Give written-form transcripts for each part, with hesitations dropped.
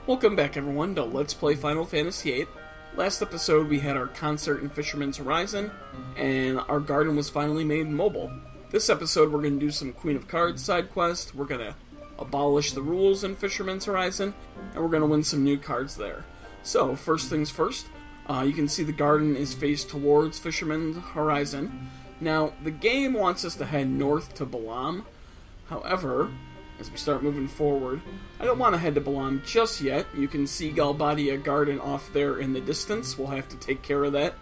Welcome back everyone to Let's Play Final Fantasy VIII. Last episode we had our concert in Fisherman's Horizon, and our garden was finally made mobile. This episode we're going to do some Queen of Cards side quest, we're going to abolish the rules in Fisherman's Horizon, and we're going to win some new cards there. So, first things first, you can see the garden is faced towards Fisherman's Horizon. Now, the game wants us to head north to Balam. However, as we start moving forward, I don't want to head to Balam just yet. You can see Galbadia Garden off there in the distance. We'll have to take care of that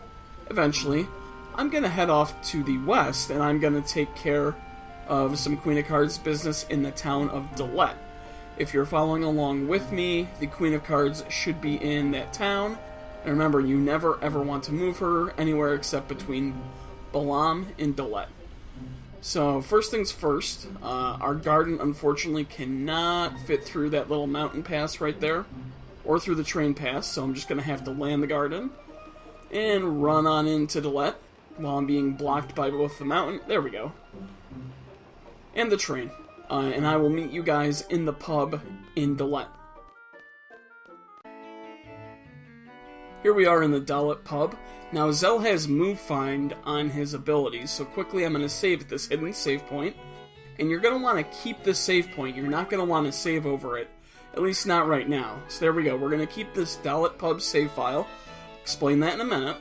eventually. I'm going to head off to the west, and I'm going to take care of some Queen of Cards business in the town of Dollet. If you're following along with me, the Queen of Cards should be in that town. And remember, you never ever want to move her anywhere except between Balam and Dollet. So, first things first, our garden unfortunately cannot fit through that little mountain pass right there, or through the train pass, so I'm just going to have to land the garden and run on into Dollet while I'm being blocked by both the mountain, there we go, and the train. And I will meet you guys in the pub in Dollet. Here we are in the Dollet Pub. Now, Zell has Move Find on his abilities, so quickly I'm going to save at this hidden save point. And you're going to want to keep this save point. You're not going to want to save over it, at least not right now. So there we go. We're going to keep this Dollet Pub save file. Explain that in a minute.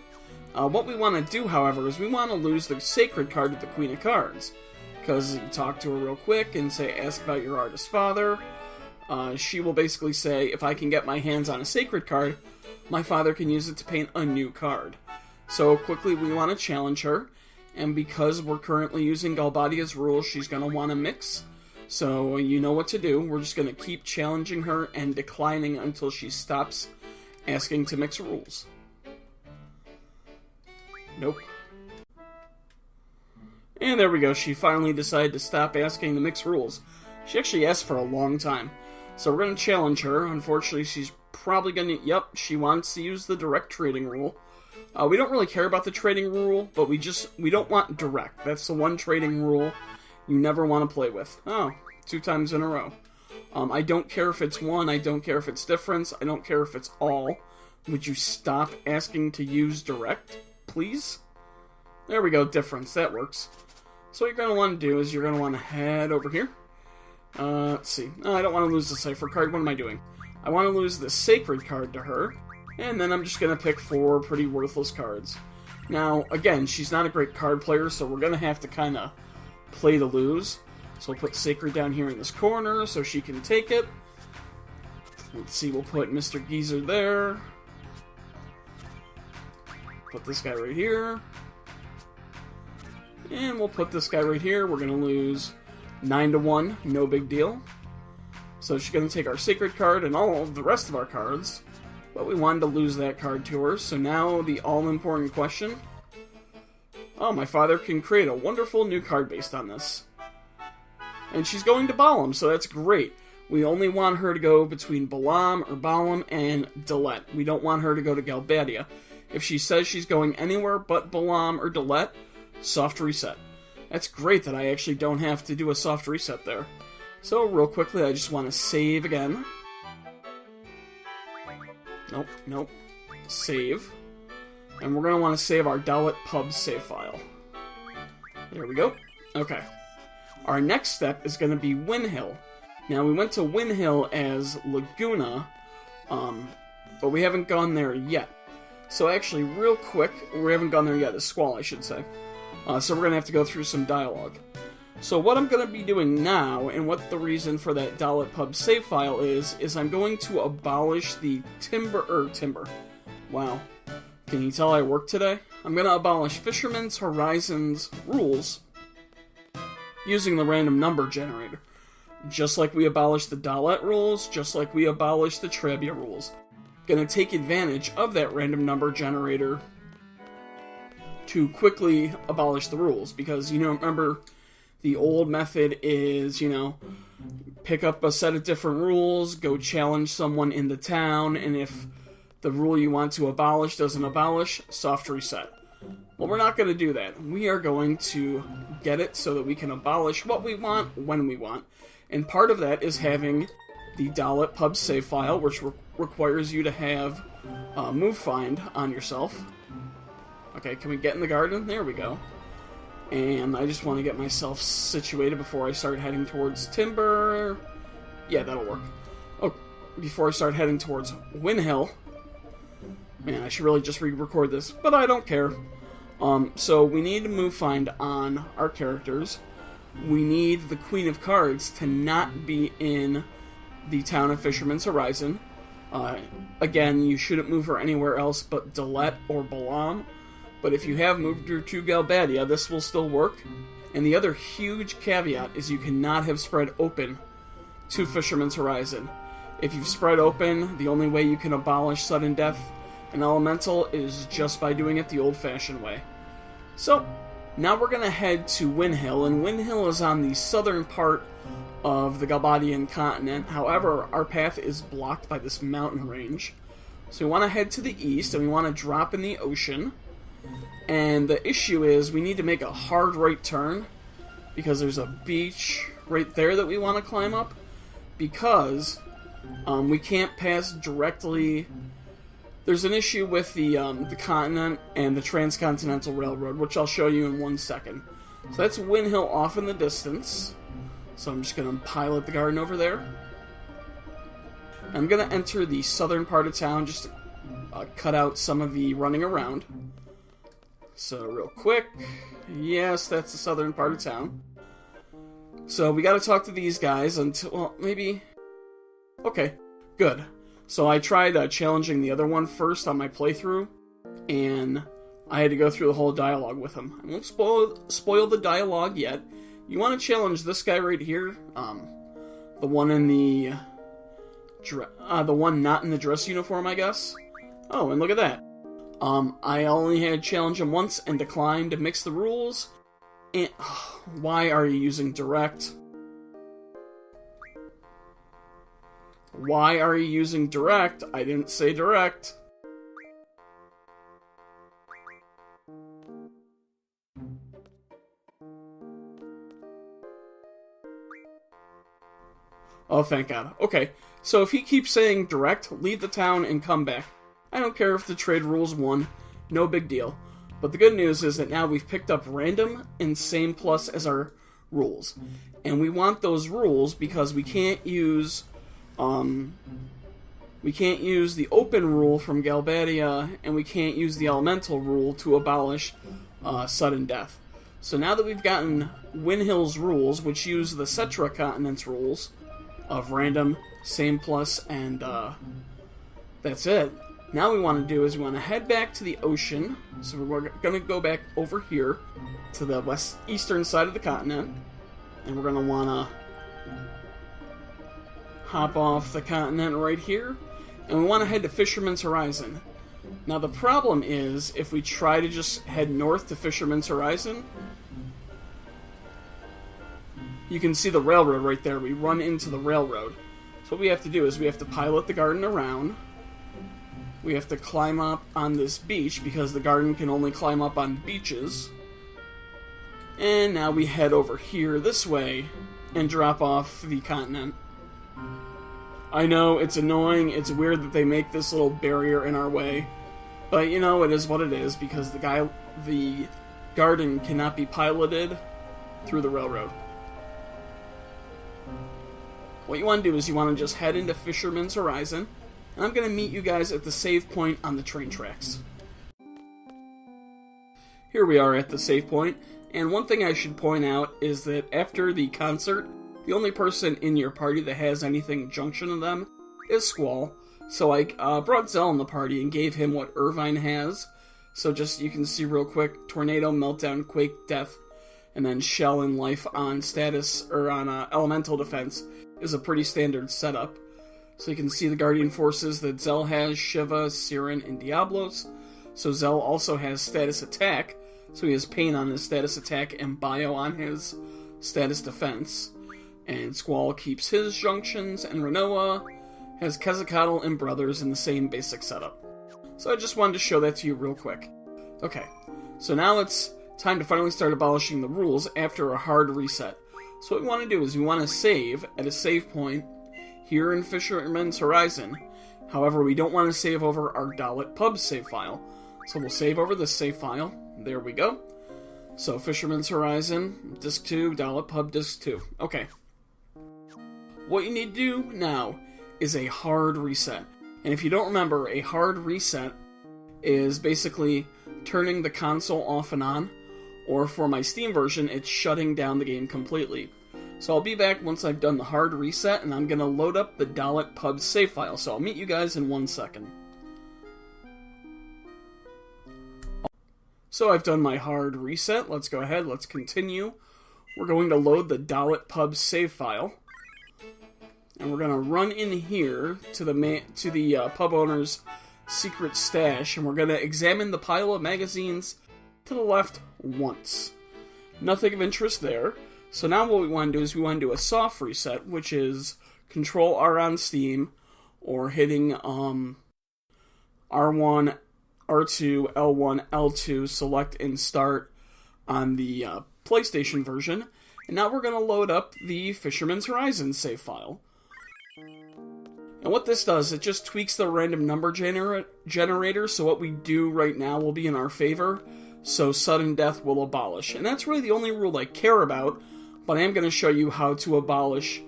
What we want to do, however, is we want to lose the Sacred card to the Queen of Cards. Because you talk to her real quick and say, ask about your artist father. She will basically say, if I can get my hands on a Sacred card, my father can use it to paint a new card. So quickly we want to challenge her, and because we're currently using Galbadia's rules, she's going to want to mix. So you know what to do. We're just going to keep challenging her and declining until she stops asking to mix rules. Nope. And there we go. She finally decided to stop asking to mix rules. She actually asked for a long time. So we're going to challenge her. Unfortunately, she's probably going to... Yep, she wants to use the direct trading rule. We don't really care about the trading rule, but we don't want direct. That's the one trading rule you never want to play with. Oh, 2 times in a row. I don't care if it's one, I don't care if it's difference, I don't care if it's all. Would you stop asking to use direct, please? There we go, difference, that works. So what you're going to want to do is you're going to want to head over here. Let's see. Oh, I don't want to lose the Cipher card, what am I doing? I want to lose the Sacred card to her. And then I'm just going to pick 4 pretty worthless cards. Now, again, she's not a great card player, so we're going to have to kind of play to lose. So we'll put Sacred down here in this corner so she can take it. Let's see, we'll put Mr. Geezer there. Put this guy right here. And we'll put this guy right here. We're going to lose 9-1, no big deal. So she's going to take our Sacred card and all of the rest of our cards. But we wanted to lose that card to her, so now the all-important question. Oh, my father can create a wonderful new card based on this. And she's going to Balam, so that's great. We only want her to go between Balam and Dollet. We don't want her to go to Galbadia. If she says she's going anywhere but Balam or Dollet, soft reset. That's great that I actually don't have to do a soft reset there. So, real quickly, I just want to save again. Nope. Save. And we're going to want to save our Dollet Pub save file. There we go. Okay. Our next step is going to be Winhill. Now, we went to Winhill as Laguna, but we haven't gone there yet. So actually, real quick, we haven't gone there yet, as Squall, I should say. So we're going to have to go through some dialogue. So what I'm going to be doing now, and what the reason for that Dollet Pub save file is I'm going to abolish the timber. Wow. Can you tell I work today? I'm going to abolish Fisherman's Horizon's rules using the random number generator. Just like we abolished the Dollet rules, just like we abolished the Trebia rules. Going to take advantage of that random number generator to quickly abolish the rules, because, remember... The old method is, pick up a set of different rules, go challenge someone in the town, and if the rule you want to abolish doesn't abolish, soft reset. Well, we're not going to do that. We are going to get it so that we can abolish what we want, when we want. And part of that is having the Dollet Pub save file, which requires you to have move find on yourself. Okay, can we get in the garden? There we go. And I just want to get myself situated before I start heading towards Timber. Yeah, that'll work. Oh, before I start heading towards Winhill. Man, I should really just re-record this, but I don't care. So we need to move find on our characters. We need the Queen of Cards to not be in the town of Fisherman's Horizon. Again, you shouldn't move her anywhere else but Dollet or Balam. But if you have moved her to Galbadia, this will still work. And the other huge caveat is you cannot have spread open to Fisherman's Horizon. If you've spread open, the only way you can abolish sudden death and elemental is just by doing it the old-fashioned way. So, now we're going to head to Winhill, and Winhill is on the southern part of the Galbadian continent. However, our path is blocked by this mountain range. So we want to head to the east, and we want to drop in the ocean. And the issue is we need to make a hard right turn, because there's a beach right there that we want to climb up, because we can't pass directly. There's an issue with the continent and the Transcontinental Railroad, which I'll show you in 1 second. So that's Winhill off in the distance. So I'm just going to pilot the garden over there. I'm going to enter the southern part of town just to cut out some of the running around. So real quick, yes, that's the southern part of town. So we got to talk to these guys until, well, maybe. Okay, good. So I tried challenging the other one first on my playthrough, and I had to go through the whole dialogue with him. I won't spoil the dialogue yet. You want to challenge this guy right here, the one in the one not in the dress uniform, I guess. Oh, and look at that. I only had to challenge him once and declined to mix the rules. And why are you using direct? Why are you using direct? I didn't say direct. Oh, thank God. Okay, so if he keeps saying direct, leave the town and come back. I don't care if the trade rules won. No big deal. But the good news is that now we've picked up random and same plus as our rules. And we want those rules because we can't use the open rule from Galbadia, and we can't use the elemental rule to abolish sudden death. So now that we've gotten Winhill's rules, which use the Centra continent's rules of random, same plus, and that's it. Now what we want to do is we want to head back to the ocean. So we're going to go back over here to the eastern side of the continent, and we're going to want to hop off the continent right here, and we want to head to Fisherman's Horizon. Now the problem is, if we try to just head north to Fisherman's Horizon, you can see the railroad right there. We run into the railroad. So what we have to do is we have to pilot the garden around. We have to climb up on this beach, because the garden can only climb up on beaches. And now we head over here this way and drop off the continent. I know, it's annoying, it's weird that they make this little barrier in our way, but you know, it is what it is, because the garden cannot be piloted through the railroad. What you want to do is you want to just head into Fisherman's Horizon, and I'm going to meet you guys at the save point on the train tracks. Here we are at the save point, and one thing I should point out is that after the concert, the only person in your party that has anything junction to them is Squall. So I brought Zell in the party and gave him what Irvine has. So just, you can see real quick, Tornado, Meltdown, Quake, Death, and then Shell and Life on status, or on Elemental Defense, is a pretty standard setup. So you can see the Guardian Forces that Zell has, Shiva, Siren, and Diablos. So Zell also has status attack, so he has Pain on his status attack and Bio on his status defense. And Squall keeps his junctions, and Renoa has Quezacotl and Brothers in the same basic setup. So I just wanted to show that to you real quick. Okay, so now it's time to finally start abolishing the rules after a hard reset. So what we want to do is we want to save at a save point here in Fisherman's Horizon. However, we don't want to save over our Dollet Pub save file. So we'll save over this save file. There we go. So Fisherman's Horizon, Disc 2, Dollet Pub, Disc 2. Okay. What you need to do now is a hard reset. And if you don't remember, a hard reset is basically turning the console off and on, or for my Steam version, it's shutting down the game completely. So I'll be back once I've done the hard reset, and I'm going to load up the Dollet Pub save file. So I'll meet you guys in 1 second. So I've done my hard reset. Let's go ahead, let's continue. We're going to load the Dollet Pub save file. And we're going to run in here to the pub owner's secret stash, and we're going to examine the pile of magazines to the left once. Nothing of interest there. So now what we want to do is we want to do a soft reset, which is Control R on Steam, or hitting R1, R2, L1, L2, select and start on the PlayStation version. And now we're going to load up the Fisherman's Horizon save file. And what this does, it just tweaks the random number generator, so what we do right now will be in our favor, so sudden death will abolish. And that's really the only rule I care about, but I am going to show you how to abolish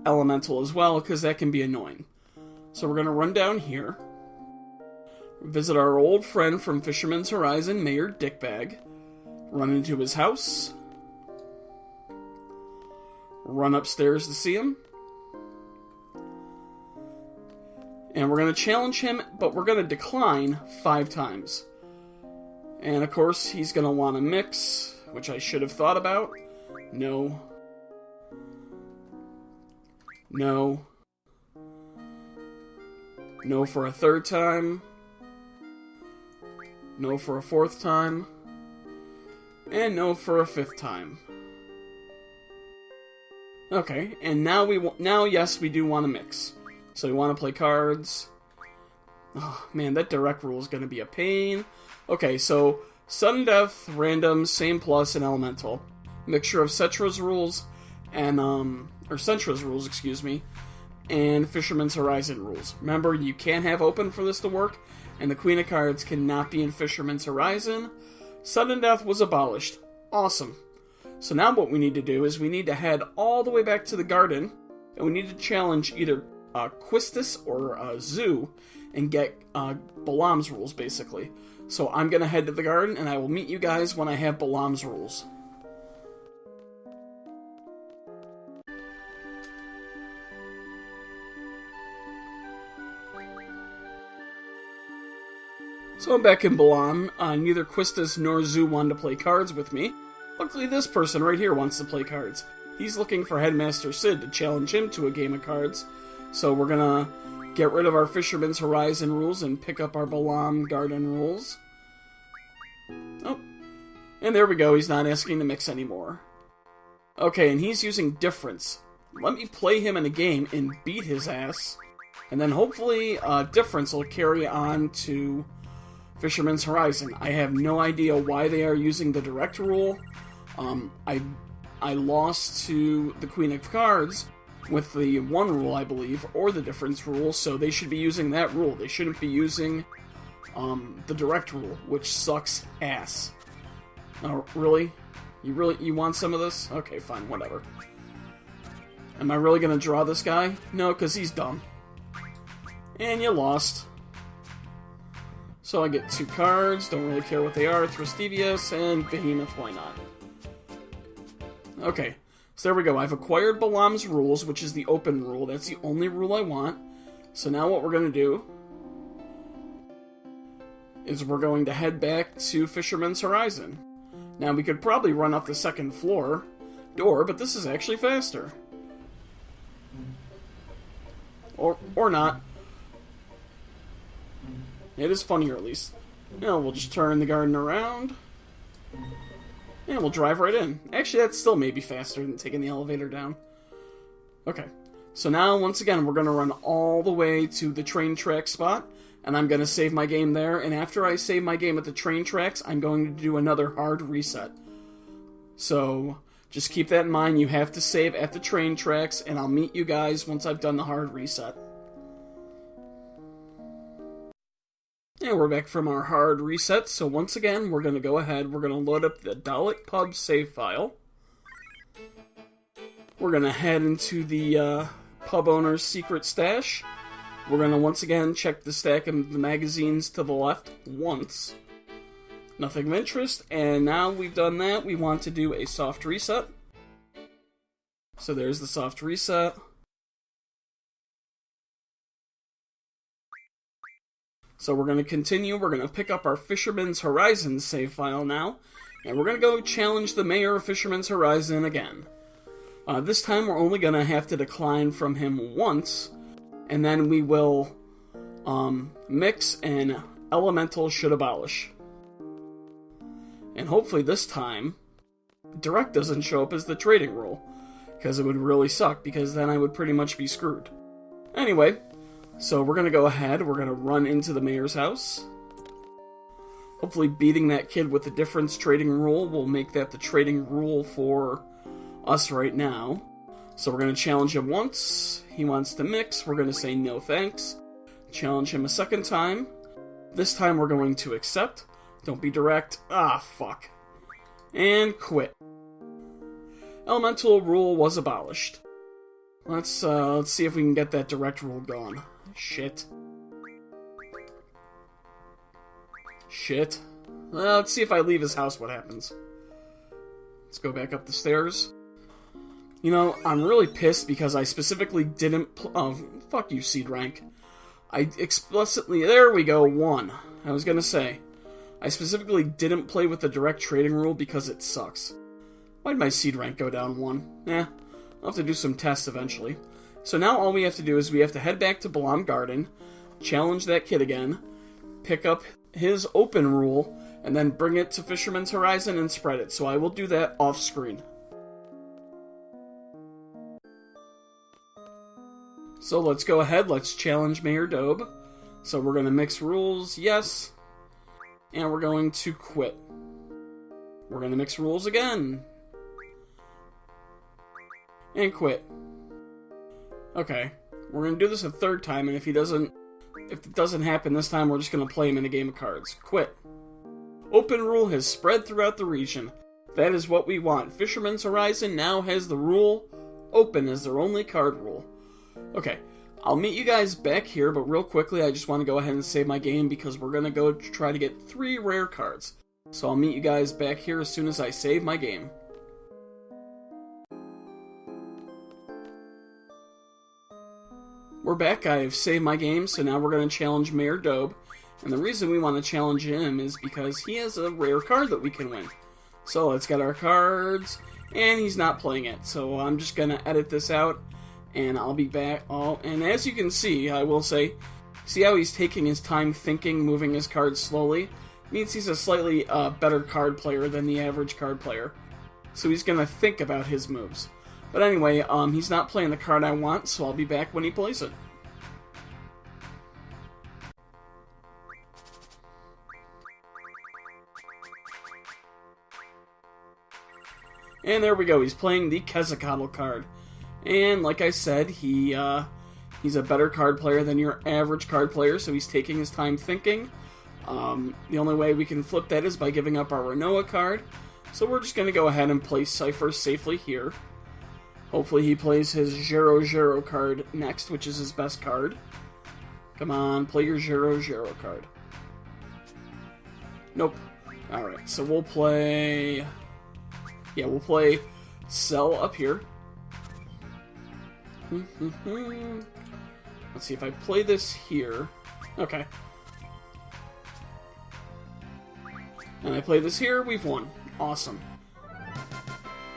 elemental as well, because that can be annoying. So we're going to run down here, visit our old friend from Fisherman's Horizon, Mayor Dickbag, run into his house, run upstairs to see him, and we're going to challenge him, but we're going to decline 5 times. And of course, he's going to want to mix, which I should have thought about. No. No. No for a 3rd time. No for a 4th time. And no for a 5th time. Okay, and now yes, we do want to mix. So we want to play cards. Oh, man, that direct rule is going to be a pain. Okay, so sudden death, random, same plus, and elemental. Mixture of Centra's rules and, Centra's rules, excuse me, and Fisherman's Horizon rules. Remember, you can't have open for this to work, and the Queen of Cards cannot be in Fisherman's Horizon. Sudden death was abolished. Awesome. So now what we need to do is we need to head all the way back to the garden, and we need to challenge either Quistis or Zoo and get Balaam's rules, basically. So I'm going to head to the garden, and I will meet you guys when I have Balaam's rules. So I'm back in Balaam. Neither Quistis nor Zoo wanted to play cards with me. Luckily, this person right here wants to play cards. He's looking for Headmaster Sid to challenge him to a game of cards. So we're gonna get rid of our Fisherman's Horizon rules and pick up our Balaam Garden rules. Oh, and there we go, he's not asking to mix anymore. Okay, and he's using Difference. Let me play him in a game and beat his ass. And then hopefully Difference will carry on to Fisherman's Horizon. I have no idea why they are using the direct rule. I lost to the Queen of Cards with the 1 rule, I believe, or the Difference rule, so they should be using that rule. They shouldn't be using the direct rule, which sucks ass. Oh, really? You want some of this? Okay, fine, whatever. Am I really gonna draw this guy? No, because he's dumb. And you lost. So I get 2 cards, don't really care what they are, Thristivius and Behemoth, why not? Okay, so there we go. I've acquired Balaam's rules, which is the open rule. That's the only rule I want. So now what we're going to do is we're going to head back to Fisherman's Horizon. Now, we could probably run up the 2nd floor door, but this is actually faster. Or not. It is funnier, at least. Now, we'll just turn the garden around. And we'll drive right in. Actually, that's still maybe faster than taking the elevator down. Okay. So now, once again, we're going to run all the way to the train track spot. And I'm going to save my game there. And after I save my game at the train tracks, I'm going to do another hard reset. So, Just keep that in mind, you have to save at the train tracks, and I'll meet you guys once I've done the hard reset. And we're back from our hard reset, so once again, we're going to go ahead, we're going to load up the Dollet Pub save file. We're going to head into the pub owner's secret stash. We're going to once again check the stack of the magazines to the left once. Nothing of interest, and now we've done that, we want to do a soft reset. So there's the soft reset. So we're going to continue, we're going to pick up our Fisherman's Horizon save file now, and we're going to go challenge the mayor of Fisherman's Horizon again. This time we're only going to have to decline from him once, and then we will mix and Elemental should abolish. And hopefully this time, direct doesn't show up as the trading rule, because it would really suck, because then I would pretty much be screwed. Anyway, so we're going to go ahead, we're going to run into the mayor's house. Hopefully beating that kid with the difference trading rule will make that the trading rule for us right now. So we're going to challenge him once, he wants to mix, we're going to say no thanks. Challenge him a second time. This time we're going to accept. Don't be direct. Ah, fuck. And quit. Elemental rule was abolished. Let's see if we can get that direct rule going. Shit. Let's see if I leave his house, what happens. Let's go back up the stairs. You know, I'm really pissed because I specifically didn't oh, fuck you, Seed Rank. I explicitly... There we go, 1. I was gonna say... I specifically didn't play with the direct trading rule because it sucks. Why'd my seed rank go down 1? I'll have to do some tests eventually. So now all we have to do is we have to head back to Balam Garden, challenge that kid again, pick up his open rule, and then bring it to Fisherman's Horizon and spread it. So I will do that off screen. So let's go ahead, let's challenge Mayor Dobe. So we're going to mix rules, yes. And we're going to quit. We're going to mix rules again. And quit. Okay. We're going to do this a third time, and if it doesn't happen this time, we're just going to play him in a game of cards. Quit. Open rule has spread throughout the region. That is what we want. Fisherman's Horizon now has the rule open as their only card rule. Okay. I'll meet you guys back here, but real quickly, I just want to go ahead and save my game because we're going to go try to get 3 rare cards. So I'll meet you guys back here as soon as I save my game. We're back, I've saved my game, so now we're going to challenge Mayor Dobe. And the reason we want to challenge him is because he has a rare card that we can win. So let's get our cards, and he's not playing it. So I'm just going to edit this out. And I'll be back. And as you can see, I will say, see how he's taking his time thinking, moving his cards slowly? Means he's a slightly better card player than the average card player. So he's going to think about his moves. But anyway, he's not playing the card I want, so I'll be back when he plays it. And there we go, he's playing the Quezacotl card. And like I said, he's a better card player than your average card player, so he's taking his time thinking. The only way we can flip that is by giving up our Renoa card. So we're just going to go ahead and play Cypher safely here. Hopefully he plays his Zero card next, which is his best card. Come on, play your Zero card. Nope. Alright, so we'll play... Yeah, we'll play Cell up here. Let's see if I play this here. Okay. And I play this here, we've won. Awesome.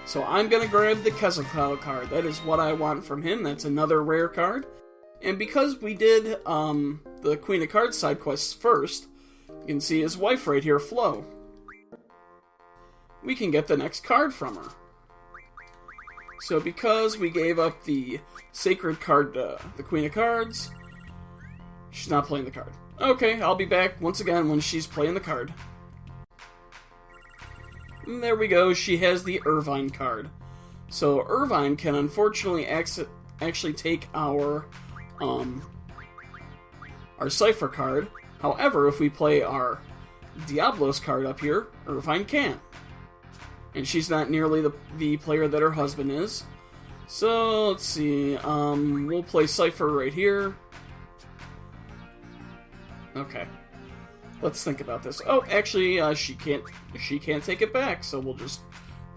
So I'm gonna grab the Quezacotl card. That is what I want from him. That's another rare card. And because we did the Queen of Cards side quests first, you can see his wife right here, Flo. We can get the next card from her. So because we gave up the sacred card to the Queen of Cards, she's not playing the card. Okay, I'll be back once again when she's playing the card. And there we go, she has the Irvine card. So Irvine can unfortunately actually take our Cipher card. However, if we play our Diablos card up here, Irvine can't. And she's not nearly the player that her husband is. So, let's see, we'll play Cipher right here. Okay. Let's think about this. Oh, actually, she can't take it back, so we'll just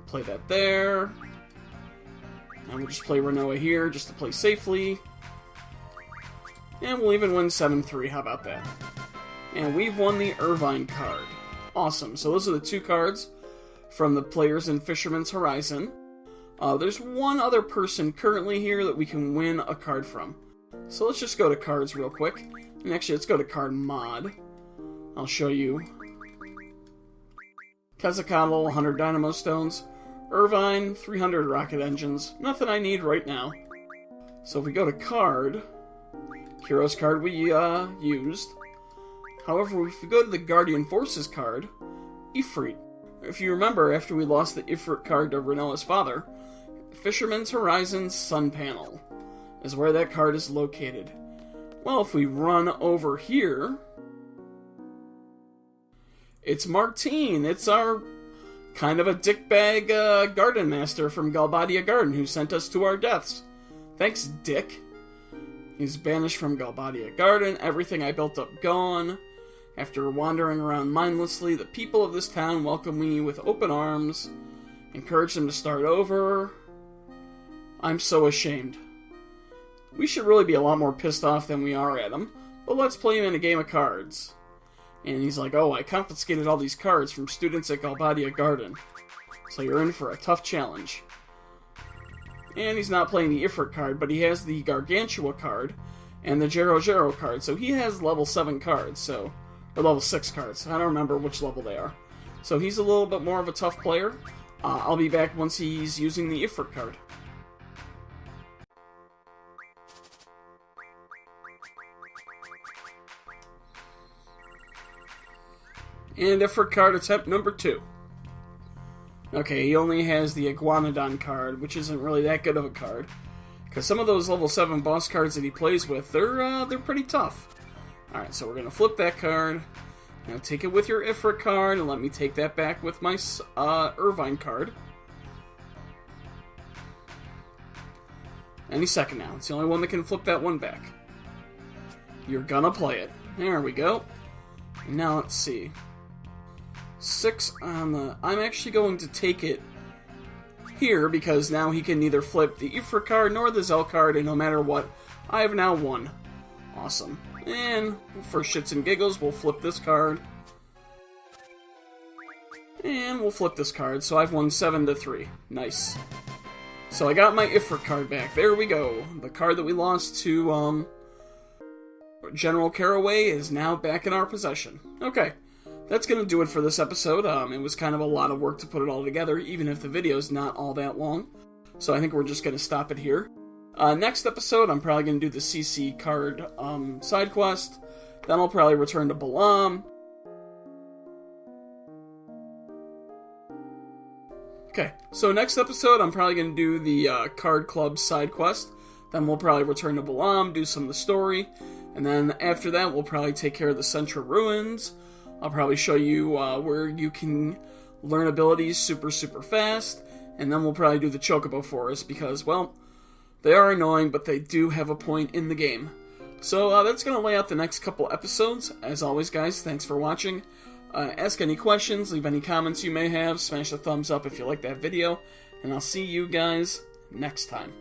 play that there. And we'll just play Renoa here, just to play safely. And we'll even win 7-3, how about that? And we've won the Irvine card. Awesome, so those are the 2 cards from the players in Fisherman's Horizon. There's one other person currently here that we can win a card from. So let's just go to cards real quick. And actually, let's go to card mod. I'll show you. Quezacotl, 100 Dynamo Stones. Irvine, 300 Rocket Engines. Nothing I need right now. So if we go to card, Heroes card we used. However, if we go to the Guardian Forces card, Ifrit. If you remember, after we lost the Ifrit card to Renoa's father, Fisherman's Horizon Sun Panel is where that card is located. Well, if we run over here, it's Martine. It's our kind of a dickbag garden master from Galbadia Garden who sent us to our deaths. Thanks, Dick. He's banished from Galbadia Garden, everything I built up gone. After wandering around mindlessly, the people of this town welcome me with open arms, encourage them to start over. I'm so ashamed. We should really be a lot more pissed off than we are at him, but let's play him in a game of cards. And he's like, oh, I confiscated all these cards from students at Galbadia Garden. So you're in for a tough challenge. And he's not playing the Ifrit card, but he has the Gargantua card and the Jero card. So he has level 7 cards, or level 6 cards. I don't remember which level they are. So he's a little bit more of a tough player. I'll be back once he's using the Ifrit card. And Ifrit card attempt number 2. Okay, he only has the Iguanodon card, which isn't really that good of a card. Because some of those level 7 boss cards that he plays with, they're pretty tough. Alright, so we're going to flip that card. Now take it with your Ifrit card, and let me take that back with my Irvine card. Any second now. It's the only one that can flip that one back. You're gonna play it. There we go. Now let's see. 6 on the... I'm actually going to take it here, because now he can neither flip the Ifrit card nor the Zell card, and no matter what, I have now won. Awesome. And for shits and giggles, we'll flip this card. And we'll flip this card, so I've won 7-3. Nice. So I got my Ifrit card back. There we go. The card that we lost to General Caraway is now back in our possession. Okay. That's going to do it for this episode. It was kind of a lot of work to put it all together, even if the video's not all that long. So I think we're just going to stop it here. Next episode, I'm probably going to do the CC card side quest. Then I'll probably return to Balam. Okay, so next episode, I'm probably going to do the card club side quest. Then we'll probably return to Balam, do some of the story. And then after that, we'll probably take care of the Centra ruins. I'll probably show you where you can learn abilities super fast, and then we'll probably do the Chocobo Forest, because, well, they are annoying, but they do have a point in the game. So that's going to lay out the next couple episodes. As always, guys, thanks for watching. Ask any questions, leave any comments you may have, smash the thumbs up if you like that video, and I'll see you guys next time.